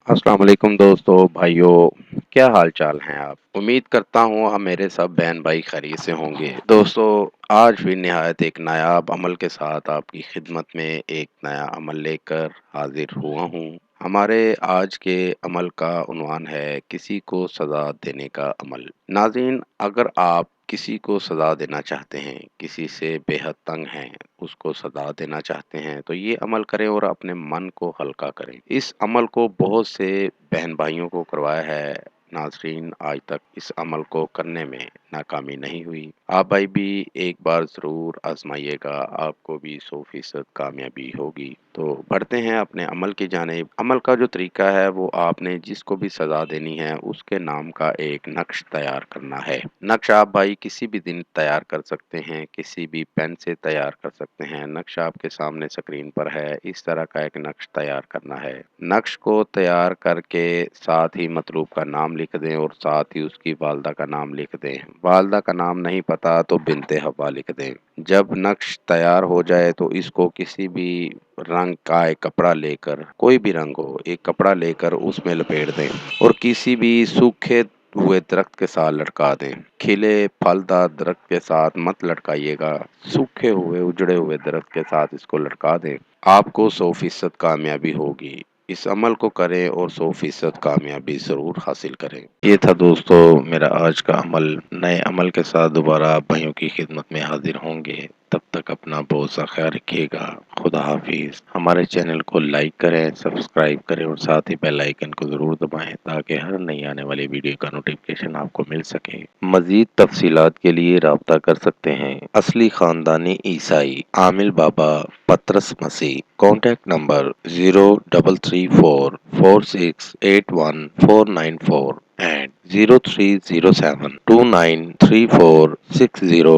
अस्सलाम वालेकुम दोस्तों भाइयों, क्या हाल चाल हैं आप। उम्मीद करता हूँ हम मेरे सब बहन भाई खैरियत से होंगे। दोस्तों, आज भी निहायत एक नायाब अमल के साथ आपकी खिदमत में एक नया अमल लेकर हाजिर हुआ हूँ। हमारे आज के अमल का उन्वान है किसी को सजा देने का अमल। नाज़रीन, अगर आप किसी को सजा देना चाहते हैं, किसी से बेहद तंग हैं, उसको सजा देना चाहते हैं, तो ये अमल करें और अपने मन को हल्का करें। इस अमल को बहुत से बहन भाइयों को करवाया है। नाज़रीन, आज तक इस अमल को करने में नाकामी नहीं हुई। आप भाई भी एक बार ज़रूर आजमाइएगा, आपको भी 100% कामयाबी होगी। तो बढ़ते हैं अपने अमल की जानिब। अमल का जो तरीका है वो आपने जिसको भी सज़ा देनी है उसके नाम का एक नक्श तैयार करना है। नक्श आप भाई किसी भी दिन तैयार कर सकते हैं, किसी भी पेन से तैयार कर सकते हैं। नक्श आपके सामने स्क्रीन पर है, इस तरह का एक नक्श तैयार करना है। नक्श को तैयार करके साथ ही मतलूब का नाम लिख दें और साथ ही उसकी वालदा का नाम लिख दें। वालदा का नाम नहीं पता तो बिन्ते हवा लिख दें। जब नक्श तैयार हो जाए तो इसको किसी भी रंग का एक कपड़ा लेकर, कोई भी रंग हो, एक कपड़ा लेकर उसमें लपेट दें और किसी भी सूखे हुए दरख्त के साथ लटका दें। खिले फलदार दरख्त के साथ मत लटकाइएगा, सूखे हुए उजड़े हुए दरख्त के साथ इसको लटका दें। आपको 100% कामयाबी होगी। इस अमल को करें और 100% कामयाबी ज़रूर हासिल करें। ये था दोस्तों मेरा आज का अमल। नए अमल के साथ दोबारा आप भाइयों की खिदमत में हाजिर होंगे। तब तक अपना बहुत सा ख्याल रखिएगा। खुदा हाफिज। हमारे चैनल को लाइक करें, सब्सक्राइब करें और साथ ही बेल आइकन को ज़रूर दबाएं ताकि हर नई आने वाली वीडियो का नोटिफिकेशन आपको मिल सके। मज़ीद तफसीलात के लिए राब्ता कर सकते हैं। असली खानदानी ईसाई आमिल बाबा पतरस मसीह। Contact number 0344468149 and 0307293460